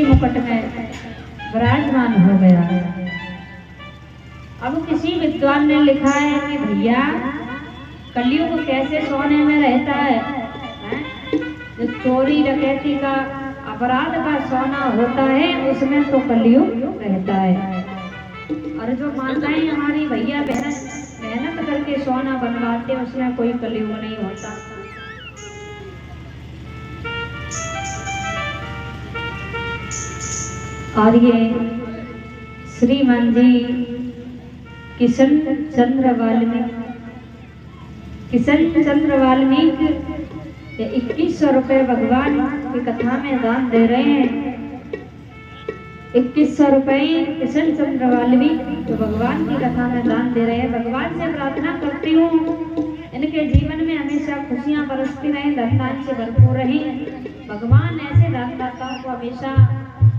मुकुट में विराजमान हो गया। अब किसी विद्वान ने लिखा है कि भैया कलयुग कैसे सोने में रहता है, जो चोरी डकैती का अपराध का सोना होता है उसमें तो कलयुग रहता है। और जो माताएं हमारी भैया बहन मेहनत करके सोना बनवाते उसमें कोई कलयुग नहीं होता। और ये श्रीमान जी किशन चंद्र वाल्मीकि 2100 रुपए भगवान की कथा में दान दे रहे हैं। 2100 रुपए किशन चंद्र वाल्मीकि जो भगवान की कथा में दान दे रहे हैं। भगवान से प्रार्थना करती हूँ इनके जीवन में हमेशा खुशियाँ बरसती रहें, धन से भरपूर रहे। भगवान ऐसे दानदाताओं को हमेशा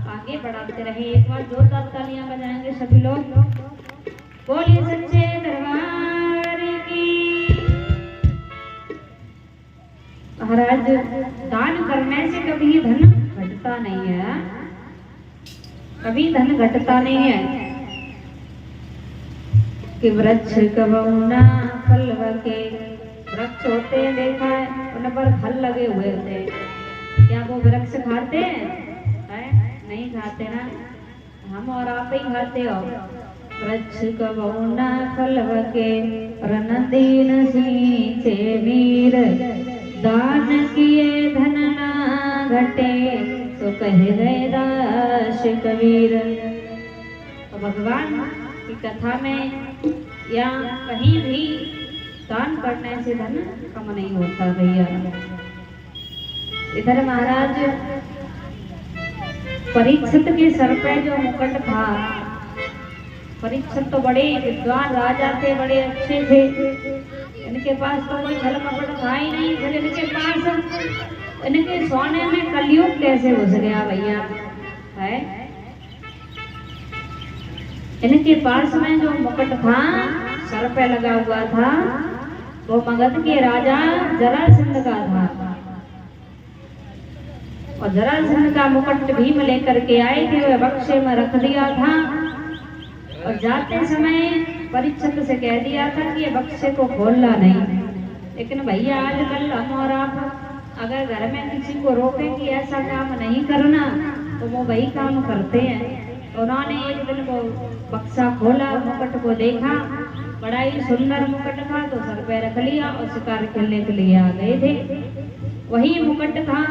आगे बढ़ाते रहे। एक बार जोरदार तालियां बजाएंगे सभी लोग। बोलिए सच्चे दरबार की। महाराज दान करने से कभी धन घटता नहीं है, कभी धन घटता नहीं है। कि वृक्ष कबहु न फल के, वृक्ष होते हैं देखा है उन पर फल लगे हुए होते हैं, क्या वो वृक्ष खाते हैं? नहीं खाते ना, हम और आप ही खाते हो। वृक्ष कबहु न फल के, रन दीन सींचे वीर, दान किए धन ना घटे, तो कह गए दास कबीर। तो भगवान की कथा में या कहीं भी दान करने से धन कम नहीं होता भैया। इधर महाराज परीक्षित के सर पे जो मुकुट था, परीक्षित तो बड़े विद्वान राजा थे, बड़े अच्छे थे, इनके पास तो कोई छल कपट था ही नहीं। फिर इनके पास इनके सोने में कलयुग कैसे घुस गया भैया है? इनके पास में जो मुकुट था सर पे लगा हुआ था वो मगध के राजा जरासंध का था। और जरासंध का मुकुट भीम लेकर के आए थे, वह बक्से में रख दिया था। और जाते समय परीक्षित से कह दिया था कि ये बक्से को खोलना नहीं। लेकिन भैया आजकल हम और आप अगर घर में किसी को रोके कि ऐसा काम नहीं करना तो वो वही काम करते हैं। तो उन्होंने एक दिन वो बक्सा खोला, मुकुट को देखा, बड़ा ही सुंदर मुकुट था, तो सर पे रख लिया और शिकार खेलने के लिए आ गए थे। वही मुकुट था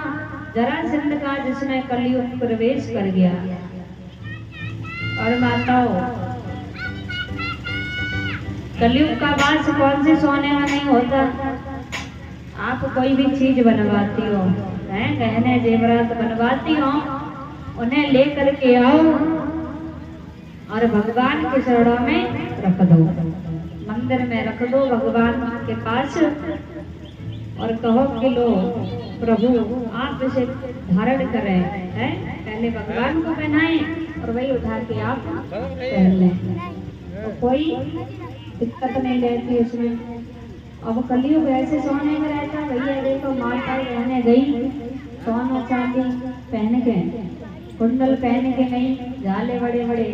जरासंध का जिसने कलयुग प्रवेश कर गया। और माताओं कलयुग का वास कौन से सोने में नहीं होता। आप कोई भी चीज बनवाती हो, गहने जेवरात बनवाती हो, उन्हें लेकर के आओ और भगवान के चरणों में रख दो, मंदिर में रख दो भगवान के पास, और कहो कि लो प्रभु आप इसे धारण करें, है पहले भगवान को पहनाएं और वही उठा के आप पहन लें, तो कोई दिक्कत नहीं रहती उसमें। अब कलयुग ऐसे सोने में रहता भैया। देखो माता रहने गई सोना चांदी पहन के, कुंडल पहन के नहीं, झाले बड़े बड़े,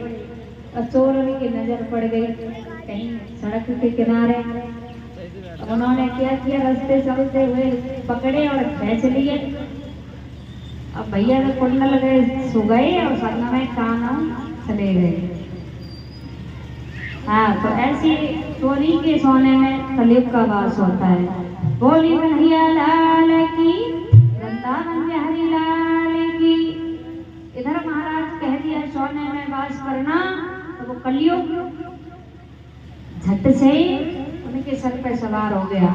और चोर की नजर पड़ गई कहीं सड़क के किनारे। उन्होंने क्या किया, रास्ते चलते हुए पकड़े और खींच लिए। अब भैया ने कुंडल गए सो गए और सन्ना में कानों चले गए। हाँ, तो ऐसी चोरी के सोने में कलयुग का वास होता है। बोली कन्हैया लाल की, वृंदावन बिहारी लाल की। इधर महाराज कह दिया सोने में वास करना, तो वो कलयुग झट से उनके सर पे सवार हो गया।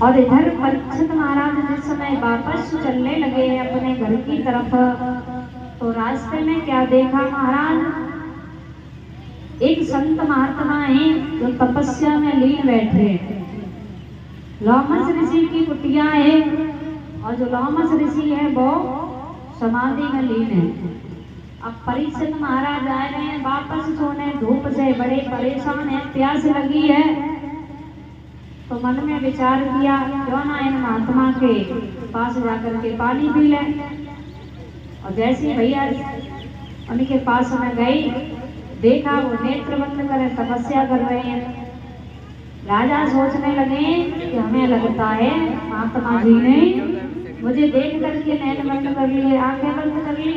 और इधर परीक्षित महाराज जिस समय वापस चलने लगे अपने घर की तरफ, तो रास्ते में क्या देखा महाराज, एक संत महात्मा है जो तपस्या में लीन बैठे। लोमस ऋषि की कुटिया है, और जो लोमस ऋषि है वो समाधि में लीन है। अब परीक्षित महाराज आए रहे हैं वापस सोने, धूप से बड़े परेशान हैं, प्यास लगी है। तो मन में विचार किया क्यों ना इन महात्मा के पास जाकर के पानी पी लें। और जैसे भैया उनके पास में गई, देखा वो नेत्र बंद करे तपस्या कर रहे हैं। राजा सोचने लगे कि हमें लगता है महात्मा जी ने मुझे देख करके नैन बंद कर लिए, आंखें बंद कर ली।